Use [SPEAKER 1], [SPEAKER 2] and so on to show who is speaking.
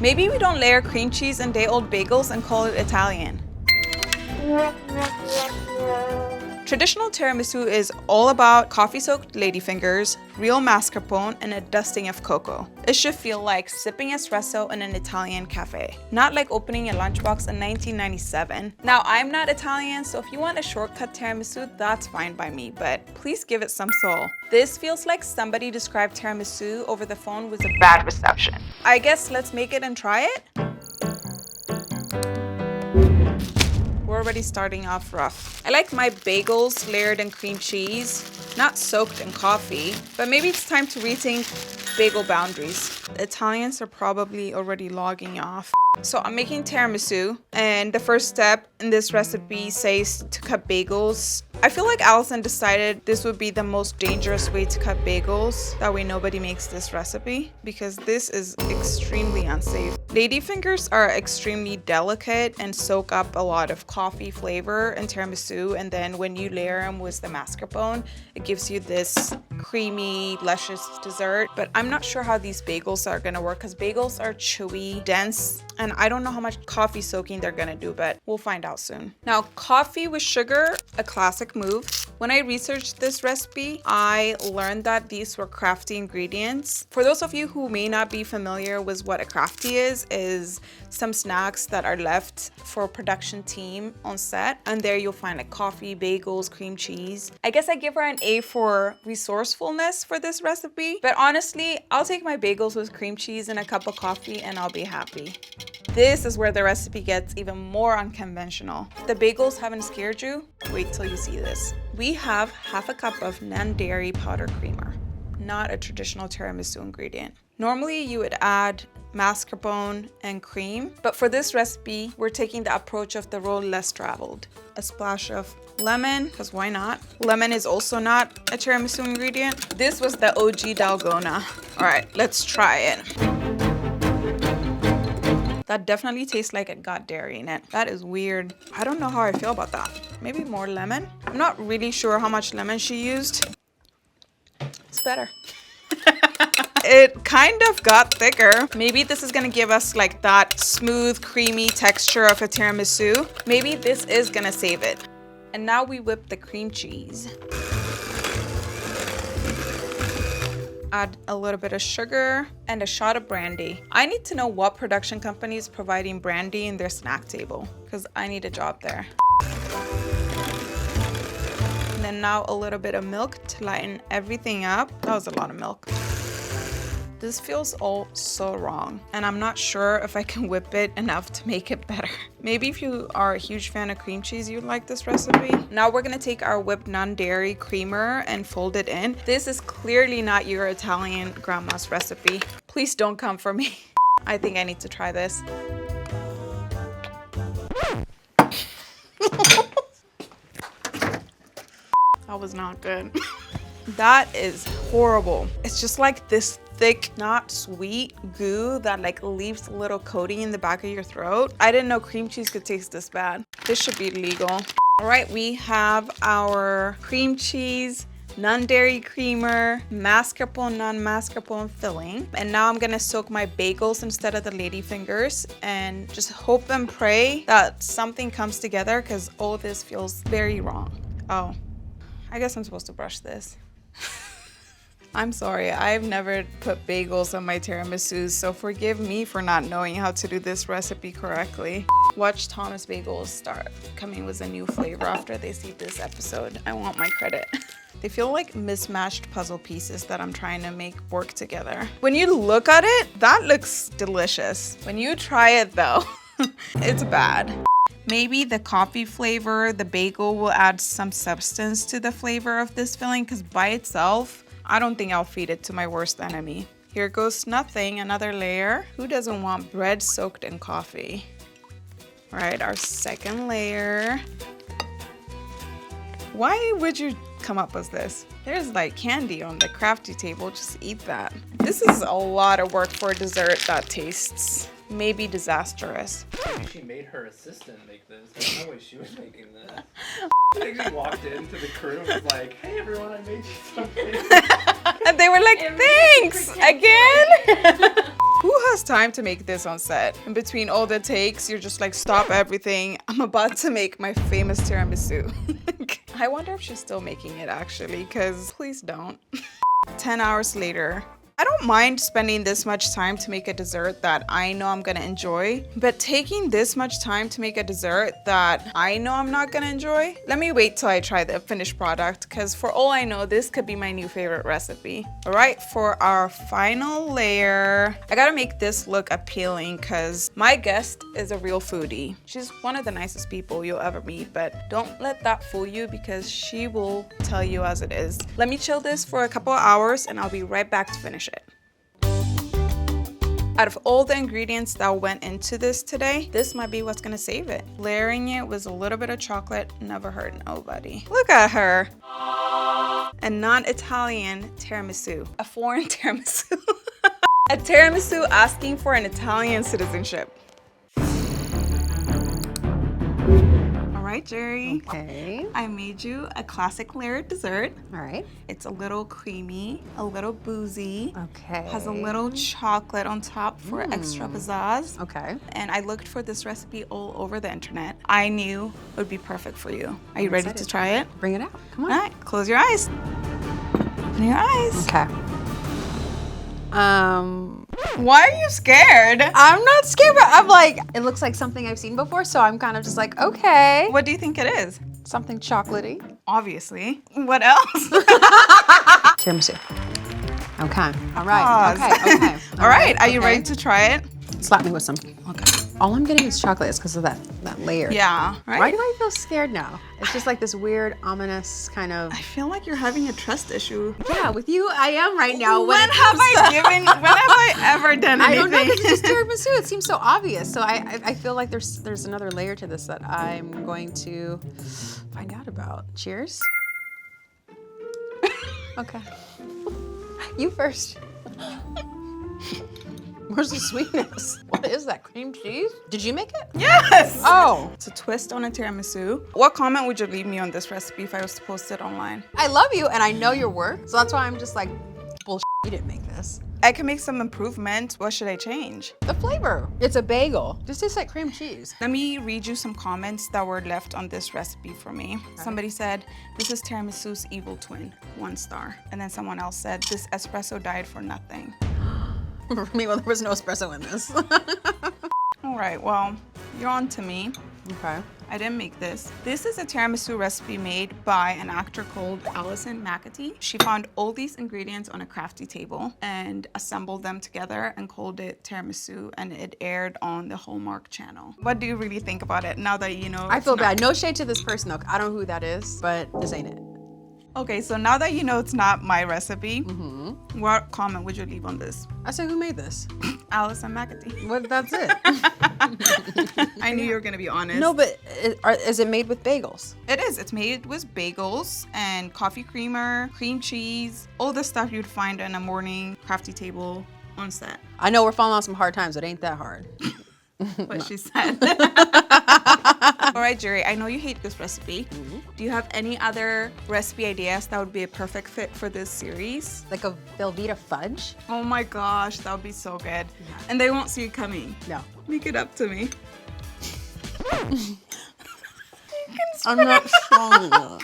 [SPEAKER 1] Maybe we don't layer cream cheese in day-old bagels and call it Italian. Traditional tiramisu is all about coffee-soaked ladyfingers, real mascarpone, and a dusting of cocoa. It should feel like sipping espresso in an Italian cafe, not like opening a lunchbox in 1997. Now, I'm not Italian, so if you want a shortcut tiramisu, that's fine by me, but please give it some soul. This feels like somebody described tiramisu over the phone with a bad reception. I guess let's make it and try it. We're already starting off rough. I like my bagels layered in cream cheese, not soaked in coffee, but maybe it's time to rethink bagel boundaries. The Italians are probably already logging off. So I'm making tiramisu, and the first step in this recipe says to cut bagels. I feel like Allison decided this would be the most dangerous way to cut bagels. That way nobody makes this recipe, because this is extremely unsafe. Ladyfingers are extremely delicate and soak up a lot of coffee flavor in tiramisu, and then when you layer them with the mascarpone, it gives you this creamy, luscious dessert. But I'm not sure how these bagels are gonna work, because bagels are chewy, dense, and I don't know how much coffee soaking they're gonna do, but we'll find out soon. Now, coffee with sugar, a classic move. When I researched this recipe, I learned that these were crafty ingredients. For those of you who may not be familiar with what a crafty is some snacks that are left for a production team on set. And there you'll find like coffee, bagels, cream cheese. I guess I give her an A for resourcefulness for this recipe. But honestly, I'll take my bagels with cream cheese and a cup of coffee and I'll be happy. This is where the recipe gets even more unconventional. If the bagels haven't scared you, wait till you see this. We have half a cup of non-dairy powder creamer, not a traditional tiramisu ingredient. Normally you would add mascarpone and cream, but for this recipe, we're taking the approach of the road less traveled. A splash of lemon, because why not? Lemon is also not a tiramisu ingredient. This was the OG Dalgona. All right, let's try it. That definitely tastes like it got dairy in it. That is weird. I don't know how I feel about that. Maybe more lemon? I'm not really sure how much lemon she used. It's better. It kind of got thicker. Maybe this is gonna give us like that smooth, creamy texture of a tiramisu. Maybe this is gonna save it. And now we whip the cream cheese. Add a little bit of sugar and a shot of brandy. I need to know what production company is providing brandy in their snack table, because I need a job there. And then now a little bit of milk to lighten everything up. That was a lot of milk. This feels all so wrong, and I'm not sure if I can whip it enough to make it better. Maybe if you are a huge fan of cream cheese, you'd like this recipe. Now we're gonna take our whipped non-dairy creamer and fold it in. This is clearly not your Italian grandma's recipe. Please don't come for me. I think I need to try this. That was not good. That is horrible. It's just like this thick, not sweet goo that like leaves a little coating in the back of your throat. I didn't know cream cheese could taste this bad. This should be legal. All right, we have our cream cheese, non-dairy creamer, mascarpone, non-mascarpone filling. And now I'm gonna soak my bagels instead of the ladyfingers and just hope and pray that something comes together, because all this feels very wrong. Oh, I guess I'm supposed to brush this. I'm sorry, I've never put bagels on my tiramisus, so forgive me for not knowing how to do this recipe correctly. Watch Thomas Bagels start coming with a new flavor after they see this episode. I want my credit. They feel like mismatched puzzle pieces that I'm trying to make work together. When you look at it, that looks delicious. When you try it though, it's bad. Maybe the coffee flavor, the bagel will add some substance to the flavor of this filling, because by itself, I don't think I'll feed it to my worst enemy. Here goes nothing, another layer. Who doesn't want bread soaked in coffee? All right, our second layer. Why would you come up with this? There's like candy on the crafty table, just eat that. This is a lot of work for a dessert that tastes maybe disastrous.
[SPEAKER 2] She made her assistant make this. There's no way she was making this. She actually walked into the crew and was like, "Hey everyone, I made you something."
[SPEAKER 1] And they were like, "Thanks again." Who has time to make this on set? In between all the takes, you're just like, stop everything. I'm about to make my famous tiramisu. I wonder if she's still making it actually, because please don't. 10 hours later. I don't mind spending this much time to make a dessert that I know I'm gonna enjoy, but taking this much time to make a dessert that I know I'm not gonna enjoy, let me wait till I try the finished product, because for all I know, this could be my new favorite recipe. All right, for our final layer, I gotta make this look appealing because my guest is a real foodie. She's one of the nicest people you'll ever meet, but don't let that fool you because she will tell you as it is. Let me chill this for a couple of hours and I'll be right back to finish it. Out of all the ingredients that went into this today, this might be what's gonna save it. Layering it with a little bit of chocolate never hurt nobody. Look at her. A non-Italian tiramisu. A foreign tiramisu. A tiramisu asking for an Italian citizenship. All right, Jeri.
[SPEAKER 3] Okay.
[SPEAKER 1] I made you a classic layered dessert.
[SPEAKER 3] All right.
[SPEAKER 1] It's a little creamy, a little boozy.
[SPEAKER 3] Okay.
[SPEAKER 1] Has a little chocolate on top for extra pizzazz.
[SPEAKER 3] Okay.
[SPEAKER 1] And I looked for this recipe all over the internet. I knew it would be perfect for you. Are you ready to try it?
[SPEAKER 3] Bring it out. Come on.
[SPEAKER 1] All right, close your eyes. Open your eyes.
[SPEAKER 3] Okay.
[SPEAKER 1] Why are you scared?
[SPEAKER 3] I'm not scared, but I'm like, it looks like something I've seen before, so I'm kind of just like, okay.
[SPEAKER 1] What do you think it is?
[SPEAKER 3] Something chocolatey.
[SPEAKER 1] Obviously. What else?
[SPEAKER 3] Tiramisu. Okay. All right.
[SPEAKER 1] Pause.
[SPEAKER 3] Okay.
[SPEAKER 1] All right. Are you ready to try it?
[SPEAKER 3] Slap me with some.
[SPEAKER 1] Okay.
[SPEAKER 3] All I'm getting is chocolate. It's because of that layer.
[SPEAKER 1] Yeah. Right?
[SPEAKER 3] Why do I feel scared now? It's just like this weird, ominous kind of.
[SPEAKER 1] I feel like you're having a trust issue.
[SPEAKER 3] Yeah, with you, I am right now.
[SPEAKER 1] When have I ever done anything?
[SPEAKER 3] I don't know, because it's just tiramisu. It seems so obvious. So I feel like there's another layer to this that I'm going to find out about. Cheers. Okay. You first. Where's the sweetness? What is that, cream cheese? Did you make it?
[SPEAKER 1] Yes!
[SPEAKER 3] Oh.
[SPEAKER 1] It's a twist on a tiramisu. What comment would you leave me on this recipe if I was to post it online?
[SPEAKER 3] I love you and I know your work, so that's why I'm just like, bullshit, you didn't make this.
[SPEAKER 1] I can make some improvements. What should I change?
[SPEAKER 3] The flavor. It's a bagel. Just tastes like cream cheese.
[SPEAKER 1] Let me read you some comments that were left on this recipe for me. Somebody said, this is tiramisu's evil twin, 1 star. And then someone else said, this espresso died for nothing.
[SPEAKER 3] Meanwhile, there was no espresso in this.
[SPEAKER 1] All right, well, you're on to me.
[SPEAKER 3] Okay.
[SPEAKER 1] I didn't make this. This is a tiramisu recipe made by an actor called Allison McAtee. She found all these ingredients on a crafty table and assembled them together and called it tiramisu, and it aired on the Hallmark channel. What do you really think about it now that you know?
[SPEAKER 3] I feel bad. No shade to this person though. I don't know who that is, but this ain't it.
[SPEAKER 1] Okay, so now that you know it's not my recipe, what comment would you leave on this?
[SPEAKER 3] I said, who made this?
[SPEAKER 1] Allison McAtee.
[SPEAKER 3] What? That's it.
[SPEAKER 1] I knew you were gonna be honest.
[SPEAKER 3] No, but is it made with bagels?
[SPEAKER 1] It is. It's made with bagels and coffee creamer, cream cheese, all the stuff you'd find on a morning crafty table on set.
[SPEAKER 3] I know we're falling on some hard times. It ain't that hard.
[SPEAKER 1] What she said. All right, Jeri, I know you hate this recipe. Do you have any other recipe ideas that would be a perfect fit for this series?
[SPEAKER 3] Like a Velveeta fudge?
[SPEAKER 1] Oh my gosh, that would be so good. And they won't see it coming.
[SPEAKER 3] No.
[SPEAKER 1] Make it up to me.
[SPEAKER 3] I'm not strong enough.